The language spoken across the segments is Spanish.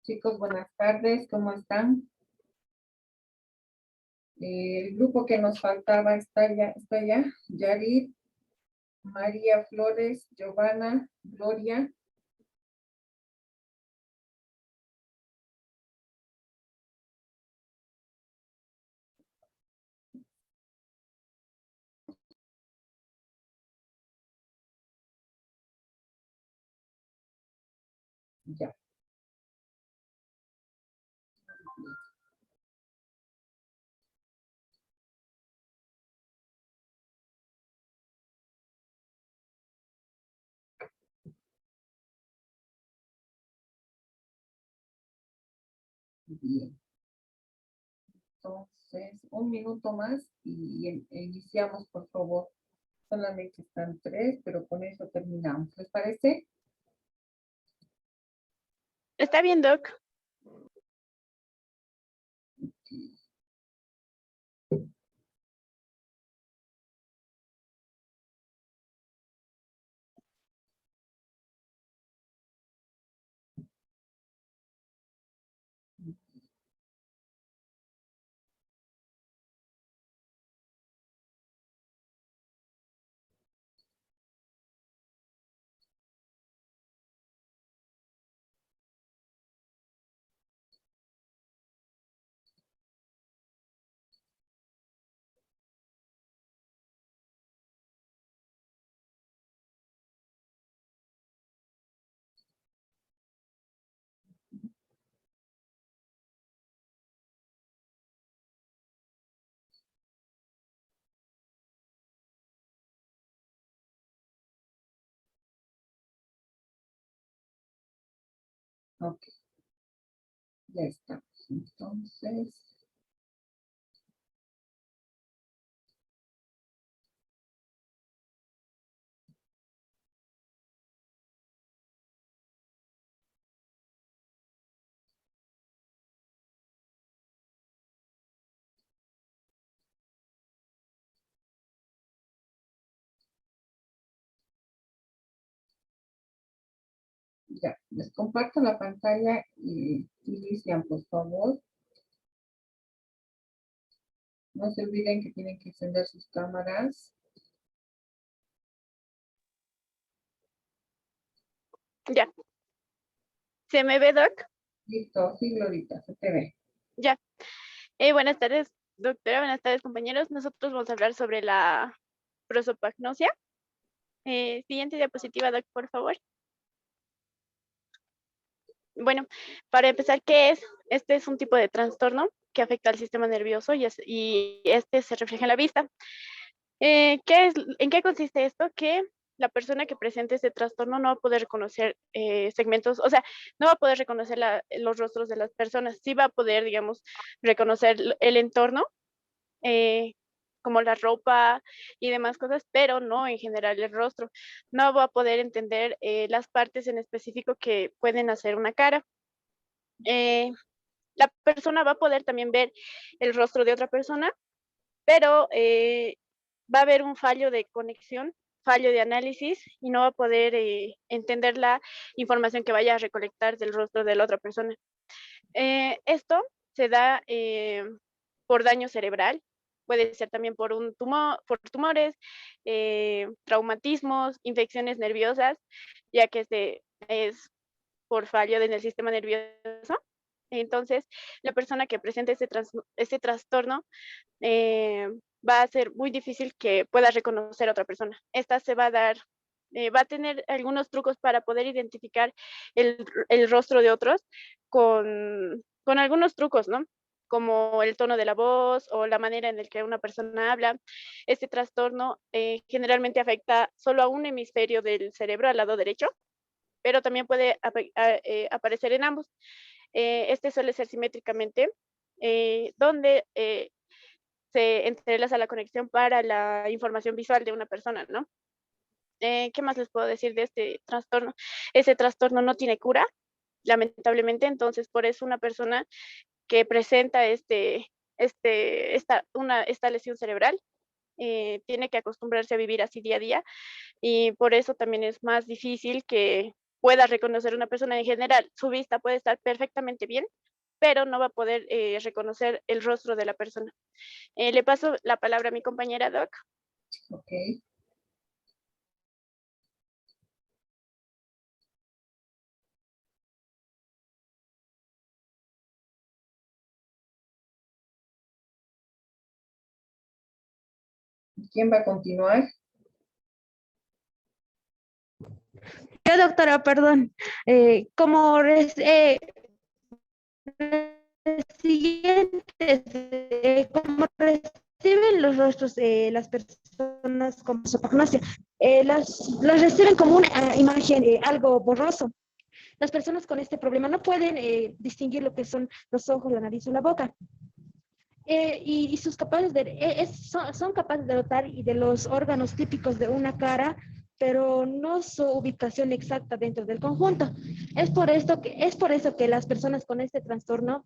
Chicos, buenas tardes, ¿cómo están? El grupo que nos faltaba está ya. Yarit, María Flores, Giovanna, Gloria. Ya. Bien. Entonces, un minuto más y iniciamos, por favor. Solamente están 3, pero con eso terminamos. ¿Les parece? Está bien, Doc. Ok. Ya estamos. Entonces, ya. Les comparto la pantalla y inician, por favor. No se olviden que tienen que encender sus cámaras. Ya. ¿Se me ve, Doc? Listo, sí, Glorita, se te ve. Ya. Buenas tardes, doctora. Buenas tardes, compañeros. Nosotros vamos a hablar sobre la prosopagnosia. Siguiente diapositiva, Doc, por favor. Bueno, para empezar, ¿qué es? Este es un tipo de trastorno que afecta al sistema nervioso y este se refleja en la vista. ¿En qué consiste esto? Que la persona que presente este trastorno no va a poder reconocer segmentos, o sea, no va a poder reconocer los rostros de las personas, sí va a poder, digamos, reconocer el entorno, eh, como la ropa y demás cosas, pero no en general el rostro. No va a poder entender las partes en específico que pueden hacer una cara. Eh, la persona va a poder también ver el rostro de otra persona, pero va a haber un fallo de conexión, fallo de análisis y no va a poder entender la información que vaya a recolectar del rostro de la otra persona. Esto se da por daño cerebral, puede ser también por por tumores, traumatismos, infecciones nerviosas, ya que es por fallo en el sistema nervioso. Entonces, la persona que presenta este trastorno va a ser muy difícil que pueda reconocer a otra persona. Esta se va a dar, va a tener algunos trucos para poder identificar el rostro de otros con algunos trucos, ¿no? Como el tono de la voz o la manera en la que una persona habla. Este trastorno generalmente afecta solo a un hemisferio del cerebro, al lado derecho, pero también puede aparecer en ambos. Este suele ser simétricamente, donde se entrelaza la conexión para la información visual de una persona, ¿no? ¿Qué más les puedo decir de este trastorno? Ese trastorno no tiene cura, lamentablemente, entonces por eso una persona que presenta esta lesión cerebral tiene que acostumbrarse a vivir así día a día, y por eso también es más difícil que pueda reconocer una persona en general. Su vista puede estar perfectamente bien, pero no va a poder reconocer el rostro de la persona. Le paso la palabra a mi compañera Doc. Ok. ¿Quién va a continuar? Yo, doctora, perdón. Como reciben los rostros las personas con prosopagnosia, los reciben como una imagen, algo borroso. Las personas con este problema no pueden distinguir lo que son los ojos, la nariz o la boca. Y sus capaces son capaces de notar y de los órganos típicos de una cara, pero no su ubicación exacta dentro del conjunto. Es por eso que las personas con este trastorno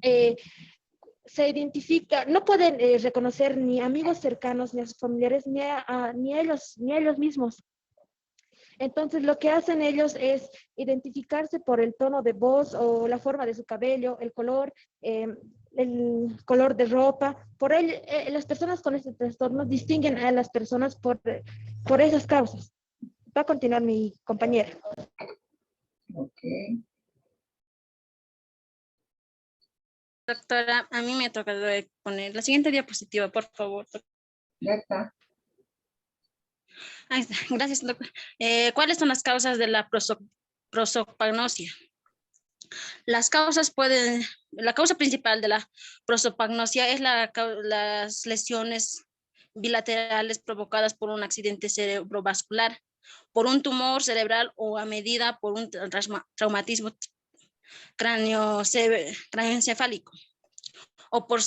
eh, se identifican, no pueden reconocer ni amigos cercanos, ni a sus familiares, ni a ellos mismos. Entonces, lo que hacen ellos es identificarse por el tono de voz o la forma de su cabello, el color de ropa. Las personas con este trastorno distinguen a las personas por esas causas. Va a continuar mi compañera. Ok. Doctora, a mí me ha tocado poner la siguiente diapositiva, por favor. Ya está. Ahí está. Gracias, doctor. ¿Cuáles son las causas de la prosopagnosia? La causa principal de la prosopagnosia es las lesiones bilaterales provocadas por un accidente cerebrovascular, por un tumor cerebral o a medida por un traumatismo craneoencefálico o por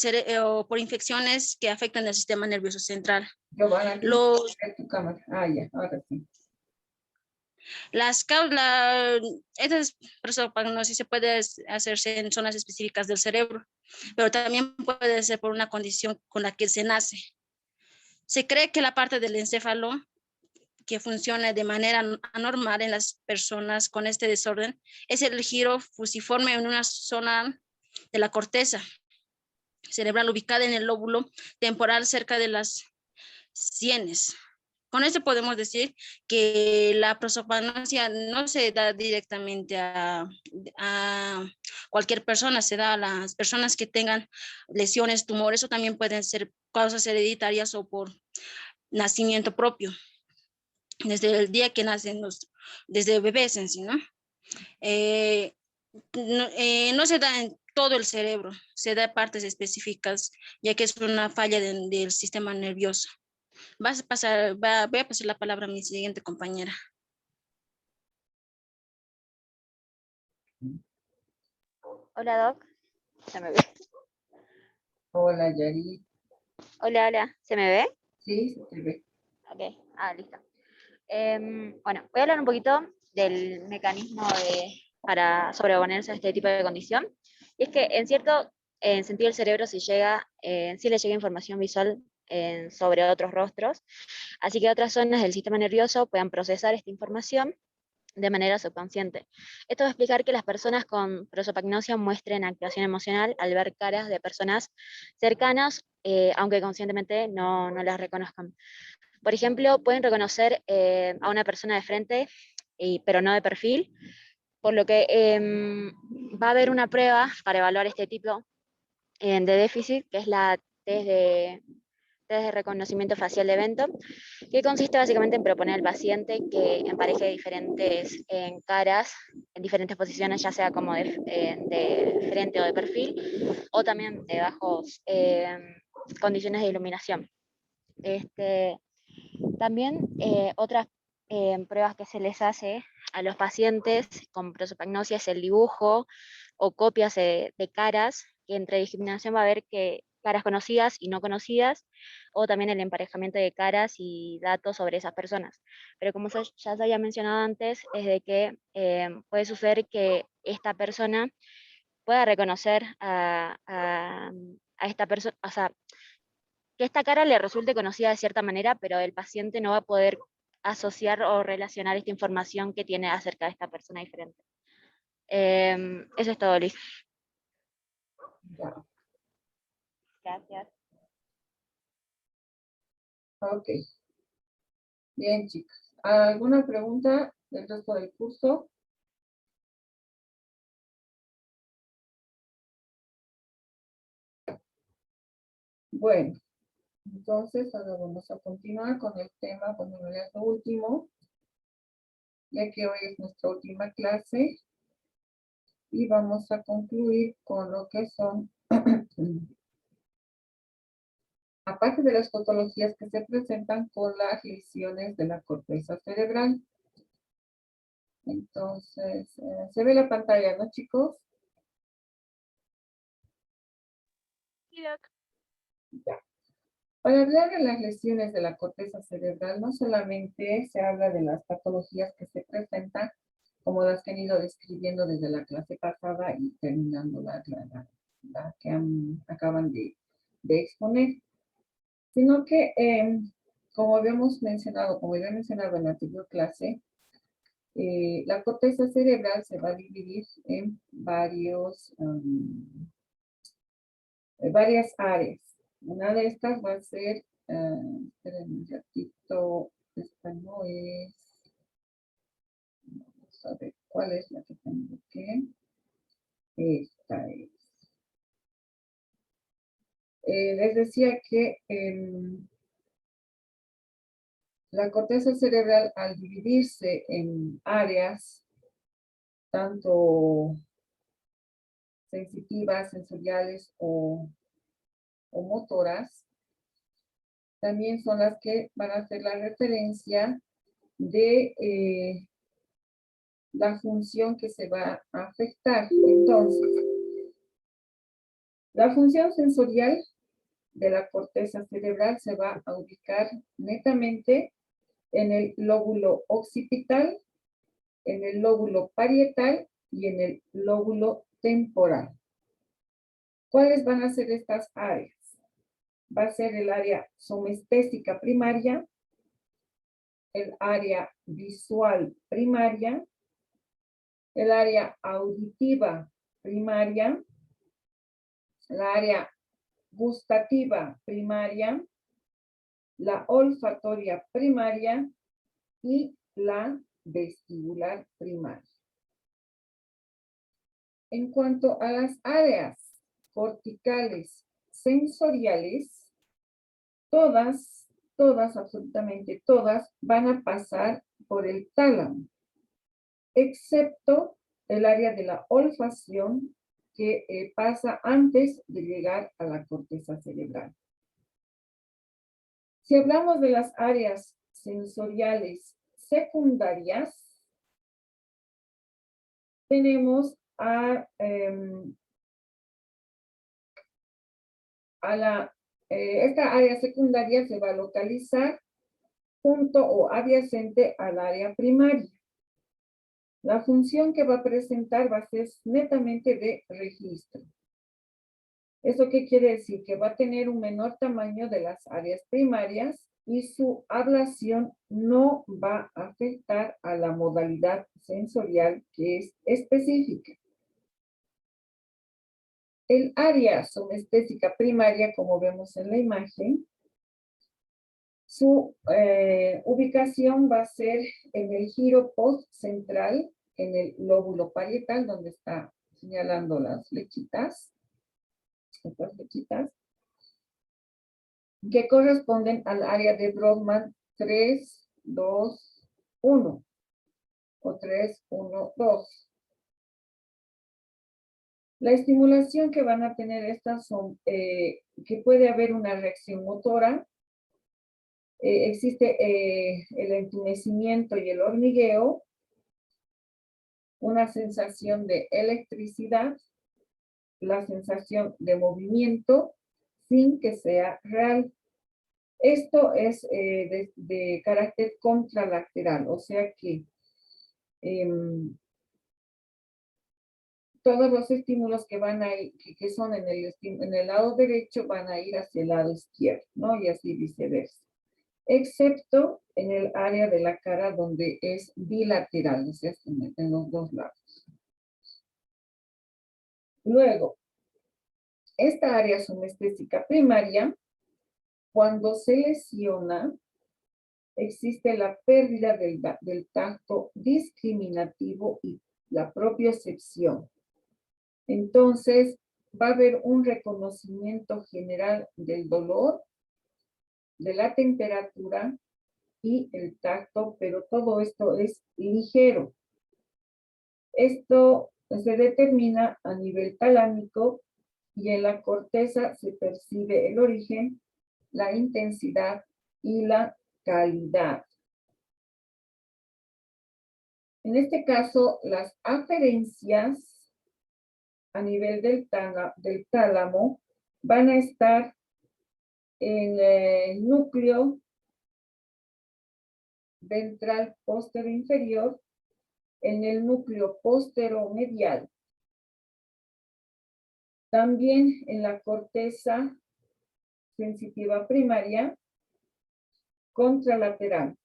infecciones que afectan el sistema nervioso central. Giovanna, Los tu cámara. Ah, ya, ahora sí. Estas prosopagnosis se puede hacerse en zonas específicas del cerebro, pero también puede ser por una condición con la que se nace. Se cree que la parte del encéfalo que funciona de manera anormal en las personas con este desorden es el giro fusiforme en una zona de la corteza cerebral ubicada en el lóbulo temporal cerca de las sienes. Con esto podemos decir que la prosopagnosia no se da directamente a cualquier persona, se da a las personas que tengan lesiones, tumores, o también pueden ser causas hereditarias o por nacimiento propio, desde el día que nacen desde bebés en sí, ¿no? No se da en todo el cerebro, se da partes específicas, ya que es una falla del sistema nervioso. Voy a pasar la palabra a mi siguiente compañera. Hola, Doc. ¿Se me ve? Hola, Yari. Hola, hola. ¿Se me ve? Sí, se te ve. Ok. Listo. Bueno, voy a hablar un poquito del mecanismo para sobreponerse a este tipo de condición. Y es que en sentido el cerebro sí le llega información visual sobre otros rostros, así que otras zonas del sistema nervioso puedan procesar esta información de manera subconsciente. Esto va a explicar que las personas con prosopagnosia muestren activación emocional al ver caras de personas cercanas, aunque conscientemente no las reconozcan. Por ejemplo, pueden reconocer a una persona de frente, pero no de perfil, por lo que va a haber una prueba para evaluar este tipo de déficit, que es la test test de reconocimiento facial de evento, que consiste básicamente en proponer al paciente que empareje diferentes caras en diferentes posiciones, ya sea como de frente o de perfil, o también de bajos condiciones de iluminación. También otras pruebas que se les hace a los pacientes con prosopagnosia es el dibujo o copias de caras, que entre discriminación va a haber que caras conocidas y no conocidas, o también el emparejamiento de caras y datos sobre esas personas. Pero como ya se había mencionado antes, es de que puede suceder que esta persona pueda reconocer a esta persona, o sea, que esta cara le resulte conocida de cierta manera, pero el paciente no va a poder asociar o relacionar esta información que tiene acerca de esta persona diferente. Eso es todo, Liz. Ya. Gracias. Ok. Bien, chicas. ¿Alguna pregunta del resto del curso? Bueno, entonces ahora vamos a continuar con el tema, bueno, ya es lo último, ya que hoy es nuestra última clase, y vamos a concluir con lo que son, aparte de las patologías que se presentan con las lesiones de la corteza cerebral. Entonces, se ve la pantalla, ¿no, chicos? Ya. Para hablar de las lesiones de la corteza cerebral, no solamente se habla de las patologías que se presentan, como las que han ido describiendo desde la clase pasada y terminando la que acaban de exponer, sino que, como habíamos mencionado, como ya he mencionado en la anterior clase, la corteza cerebral se va a dividir en varias áreas. Una de estas va a ser, espérenme un ratito, esta no es, vamos a ver cuál es la que tengo que, esta es. Les decía que la corteza cerebral, al dividirse en áreas, tanto sensitivas, sensoriales o motoras, también son las que van a hacer la referencia de la función que se va a afectar. Entonces, la función sensorial de la corteza cerebral se va a ubicar netamente en el lóbulo occipital, en el lóbulo parietal y en el lóbulo temporal. ¿Cuáles van a ser estas áreas? Va a ser el área somestésica primaria, el área visual primaria, el área auditiva primaria, la área gustativa primaria, la olfatoria primaria y la vestibular primaria. En cuanto a las áreas corticales sensoriales, todas, absolutamente todas, van a pasar por el tálamo, excepto el área de la olfacción, que pasa antes de llegar a la corteza cerebral. Si hablamos de las áreas sensoriales secundarias, tenemos esta área secundaria se va a localizar junto o adyacente al área primaria. La función que va a presentar va a ser netamente de registro. ¿Eso qué quiere decir? Que va a tener un menor tamaño de las áreas primarias y su ablación no va a afectar a la modalidad sensorial que es específica. El área somestésica primaria, como vemos en la imagen, su ubicación va a ser en el giro postcentral, en el lóbulo parietal, donde está señalando las flechitas, estas flechitas. que corresponden al área de Brodmann 3, 2, 1 o 3, 1, 2. La estimulación que van a tener estas son que puede haber una reacción motora, existe el entumecimiento y el hormigueo, una sensación de electricidad, la sensación de movimiento sin que sea real. Esto es de carácter contralateral, o sea que todos los estímulos que van a ir, que son en el lado derecho, van a ir hacia el lado izquierdo, ¿no? Y así viceversa. Excepto en el área de la cara donde es bilateral, o sea, en los dos lados. Luego, esta área somestésica primaria, cuando se lesiona, existe la pérdida del tacto discriminativo y la propiocepción. Entonces, va a haber un reconocimiento general del dolor, de la temperatura y el tacto, pero todo esto es ligero. Esto se determina a nivel talámico y en la corteza se percibe el origen, la intensidad y la calidad. En este caso, las aferencias a nivel del tálamo van a estar en el núcleo ventral póstero inferior, en el núcleo póstero-medial, también en la corteza sensitiva primaria, contralateral,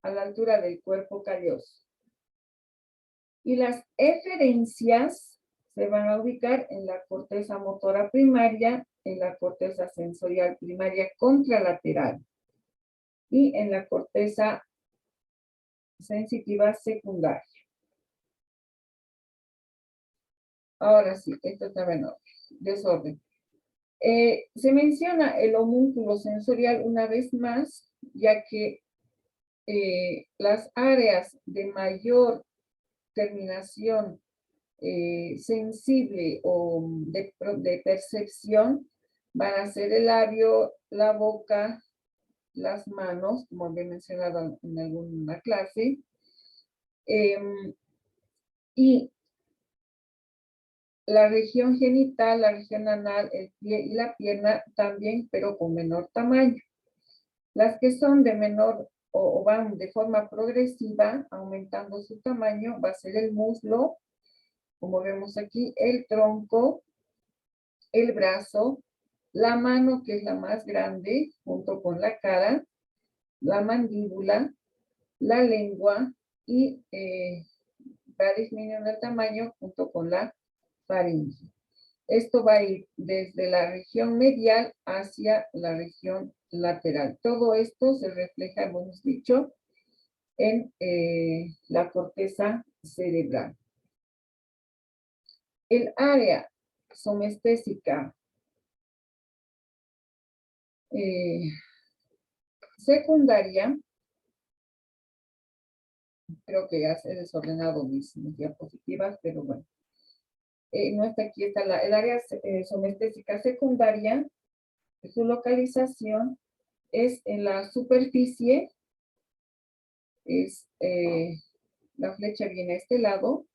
a la altura del cuerpo calloso. Y las eferencias se van a ubicar en la corteza motora primaria, en la corteza sensorial primaria contralateral y en la corteza sensitiva secundaria. Ahora sí, esto está en desorden. Se menciona el homúnculo sensorial una vez más, ya que las áreas de mayor terminación sensible o de percepción van a ser el labio, la boca, las manos, como había mencionado en alguna clase, y la región genital, la región anal, el pie y la pierna también, pero con menor tamaño. Las que son de menor o van de forma progresiva, aumentando su tamaño, va a ser el muslo, como vemos aquí, el tronco, el brazo, la mano, que es la más grande, junto con la cara, la mandíbula, la lengua y va disminuyendo el tamaño junto con la faringe. Esto va a ir desde la región medial hacia la región lateral. Todo esto se refleja, hemos dicho, en la corteza cerebral. El área somestésica secundaria, creo que ya se he desordenado mis diapositivas, pero bueno. No está aquí, está el área somestésica secundaria, su localización es en la superficie, es, la flecha viene a este lado,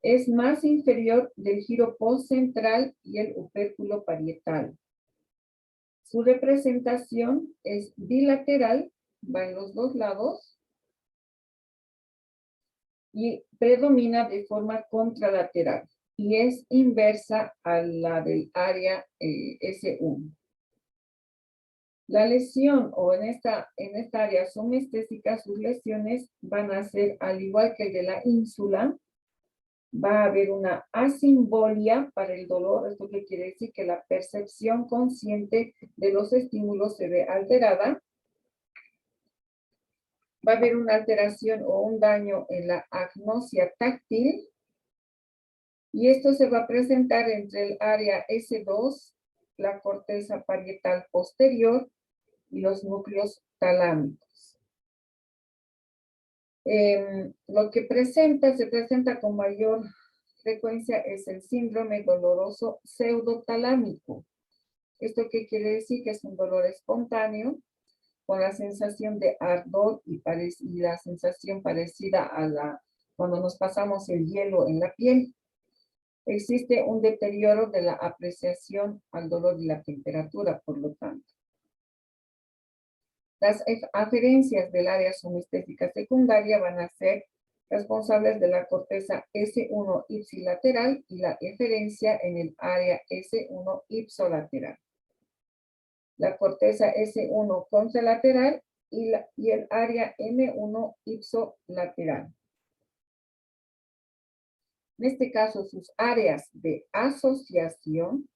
es más inferior del giro postcentral y el opérculo parietal. Su representación es bilateral, va en los dos lados, y predomina de forma contralateral y es inversa a la del área S1. La lesión o en esta área somestésica, sus lesiones van a ser al igual que el de la ínsula, va a haber una asimbolia para el dolor. Esto que quiere decir que la percepción consciente de los estímulos se ve alterada. Va a haber una alteración o un daño en la agnosia táctil. Y esto se va a presentar entre el área S2 la corteza parietal posterior y los núcleos talámicos. Lo que se presenta con mayor frecuencia es el síndrome doloroso pseudotalámico. ¿Esto qué quiere decir? Que es un dolor espontáneo con la sensación de ardor y la sensación parecida a cuando nos pasamos el hielo en la piel. Existe un deterioro de la apreciación al dolor y la temperatura, por lo tanto. Las aferencias del área sonestésica secundaria van a ser responsables de la corteza S1 ipsilateral y la eferencia en el área S1 ipsolateral. La corteza S1 contralateral y el área M1 ipsolateral. En este caso, sus áreas de asociación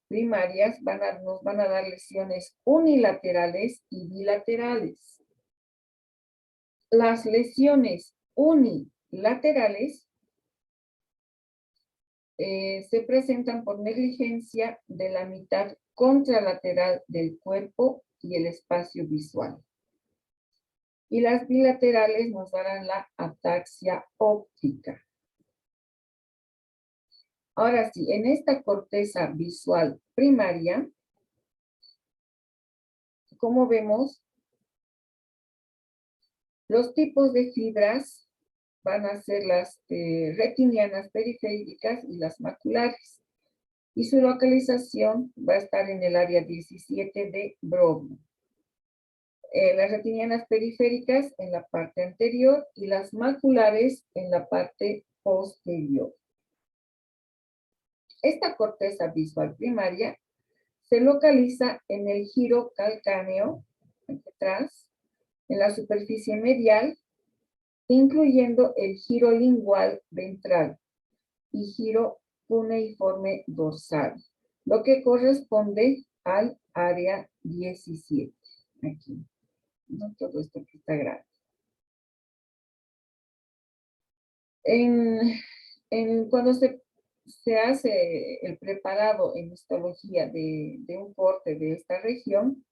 primarias nos van a dar lesiones unilaterales y bilaterales. Las lesiones unilaterales se presentan por negligencia de la mitad contralateral del cuerpo y el espacio visual. Y las bilaterales nos darán la ataxia óptica. Ahora sí, en esta corteza visual primaria, como vemos, los tipos de fibras van a ser las retinianas periféricas y las maculares. Y su localización va a estar en el área 17 de Brovio. Las retinianas periféricas en la parte anterior y las maculares en la parte posterior. Esta corteza visual primaria se localiza en el giro calcáneo, aquí atrás, en la superficie medial, incluyendo el giro lingual ventral y giro cuneiforme dorsal, lo que corresponde al área 17. Aquí, ¿no? Todo esto que está grande. Cuando se hace el preparado en histología de un corte de esta región,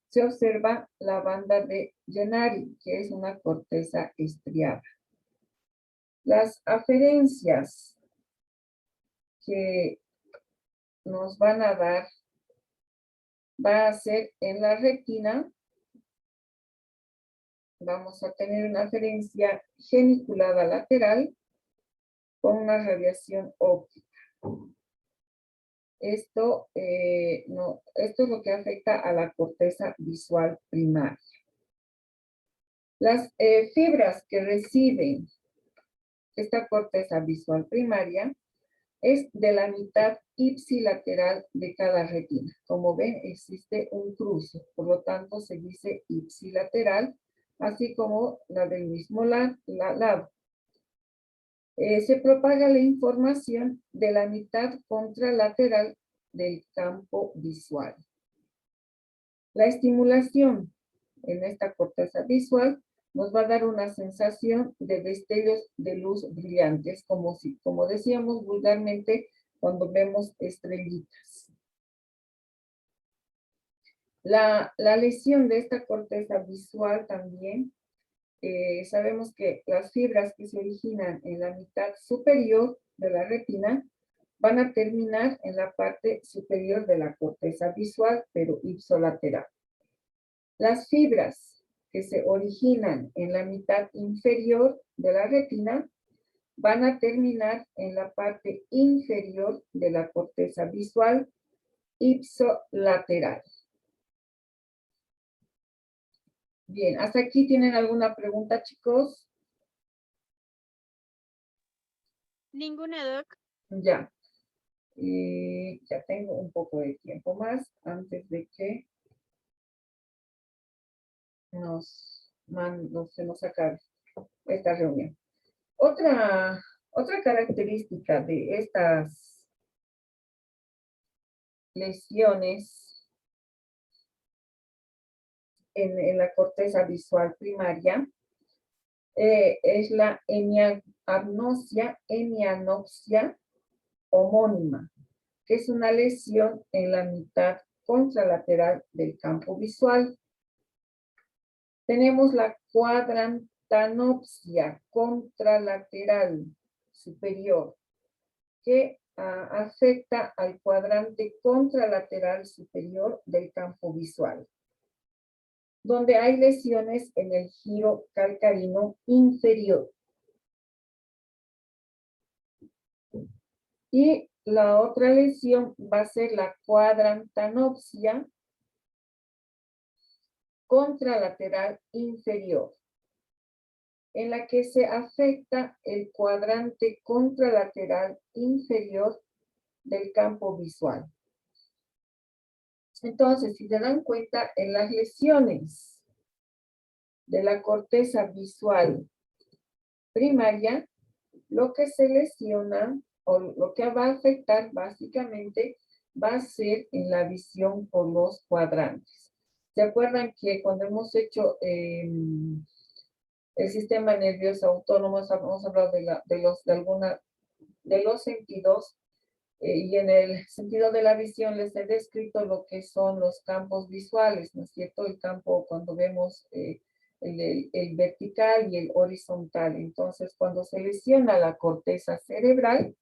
se observa la banda de Gennari, que es una corteza estriada. Las aferencias que nos van a dar va a ser en la retina. Vamos a tener una aferencia geniculada lateral con una radiación óptica. Esto es lo que afecta a la corteza visual primaria. Las fibras que reciben esta corteza visual primaria es de la mitad ipsilateral de cada retina. Como ven, existe un cruce, por lo tanto se dice ipsilateral, así como la del mismo lado. Se propaga la información de la mitad contralateral del campo visual. La estimulación en esta corteza visual nos va a dar una sensación de destellos de luz brillantes, como decíamos vulgarmente cuando vemos estrellitas. La lesión de esta corteza visual también, sabemos que las fibras que se originan en la mitad superior de la retina van a terminar en la parte superior de la corteza visual, pero ipsolateral. Las fibras que se originan en la mitad inferior de la retina van a terminar en la parte inferior de la corteza visual ipsolateral. Bien, ¿hasta aquí tienen alguna pregunta, chicos? Ninguna, Doc. Ya. Ya tengo un poco de tiempo más antes de que se nos acabe esta reunión. Otra característica de estas lesiones en la corteza visual primaria es la hemianopsia homónima. que es una lesión en la mitad contralateral del campo visual. Tenemos la cuadrantanopsia contralateral superior, que afecta al cuadrante contralateral superior del campo visual, donde hay lesiones en el giro calcarino inferior. Y la otra lesión va a ser la cuadrantanopsia contralateral inferior, en la que se afecta el cuadrante contralateral inferior del campo visual. Entonces, si se dan cuenta, en las lesiones de la corteza visual primaria, lo que se lesiona o lo que va a afectar básicamente va a ser en la visión por los cuadrantes. ¿Se acuerdan que cuando hemos hecho el sistema nervioso autónomo, hemos hablado de los sentidos, y en el sentido de la visión les he descrito lo que son los campos visuales, ¿no es cierto? El campo cuando vemos el vertical y el horizontal. Entonces, cuando se lesiona la corteza cerebral,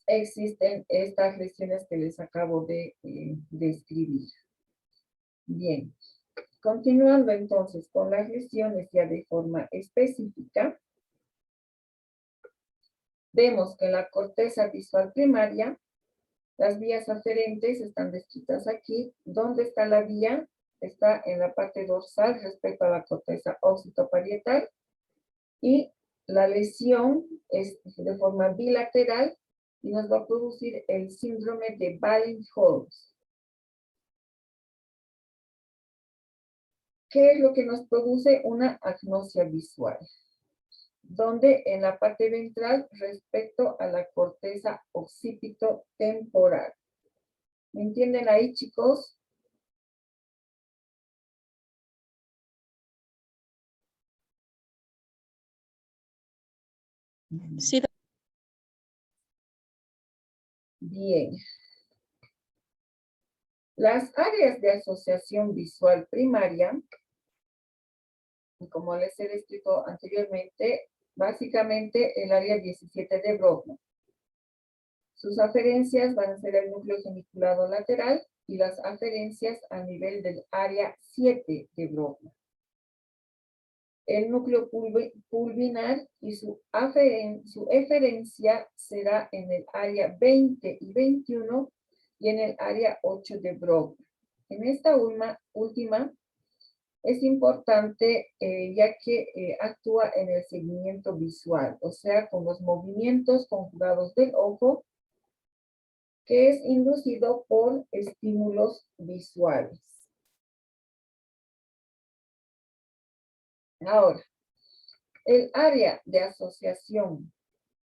existen estas lesiones que les acabo de describir. Bien, continuando entonces con las lesiones ya de forma específica, vemos que en la corteza visual primaria, las vías aferentes están descritas aquí. ¿Dónde está la vía? Está en la parte dorsal respecto a la corteza occipitoparietal, y la lesión es de forma bilateral y nos va a producir el síndrome de Baring-Holmes. ¿Qué es lo que nos produce? Una agnosia visual, donde en la parte ventral respecto a la corteza occipitotemporal. ¿Me entienden ahí, chicos? Sí, Bien. Las áreas de asociación visual primaria, como les he descrito anteriormente, básicamente el área 17 de Brodmann. Sus aferencias van a ser el núcleo geniculado lateral y las aferencias a nivel del área 7 de Brodmann. El núcleo pulvinar y su eferencia será en el área 20 y 21 y en el área 8 de Brodmann. En esta última es importante ya que actúa en el seguimiento visual, o sea, con los movimientos conjugados del ojo, que es inducido por estímulos visuales. Ahora, el área de asociación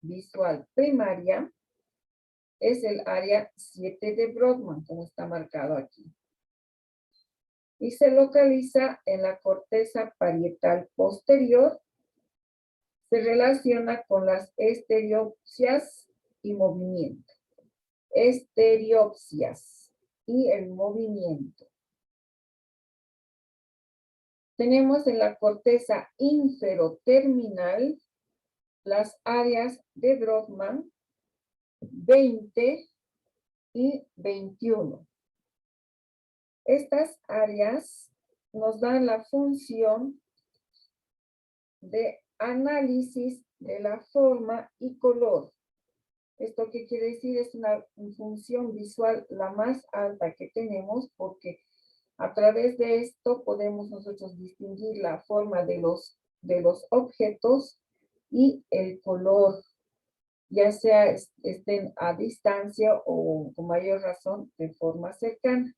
visual primaria es el área 7 de Brodmann, como está marcado aquí. Y se localiza en la corteza parietal posterior. Se relaciona con las estereopsias y movimiento. Estereopsias y el movimiento. Tenemos en la corteza inferoterminal las áreas de Brodmann 20 y 21. Estas áreas nos dan la función de análisis de la forma y color. ¿Esto qué quiere decir? Es una función visual la más alta que tenemos, porque a través de esto podemos nosotros distinguir la forma de los objetos y el color, ya sea estén a distancia o con mayor razón de forma cercana.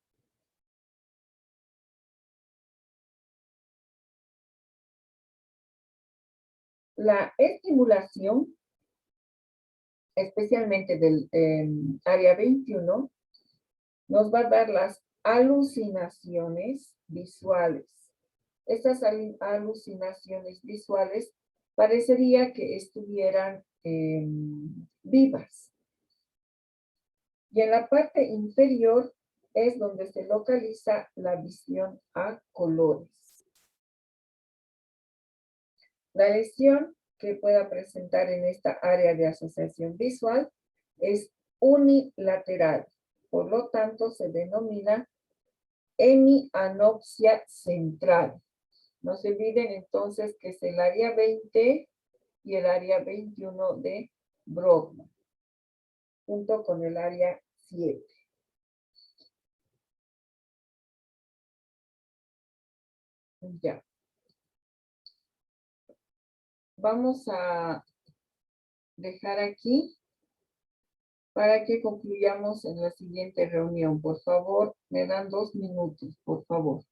La estimulación, especialmente del área 21, nos va a dar las alucinaciones visuales. Estas alucinaciones visuales parecería que estuvieran vivas. Y en la parte inferior es donde se localiza la visión a colores. La lesión que pueda presentar en esta área de asociación visual es unilateral. Por lo tanto, se denomina hemianopsia central. No se olviden entonces que es el área 20 y el área 21 de Brodmann, junto con el área 7. Ya. Vamos a dejar aquí para que concluyamos en la siguiente reunión. Por favor, me dan 2 minutos, por favor.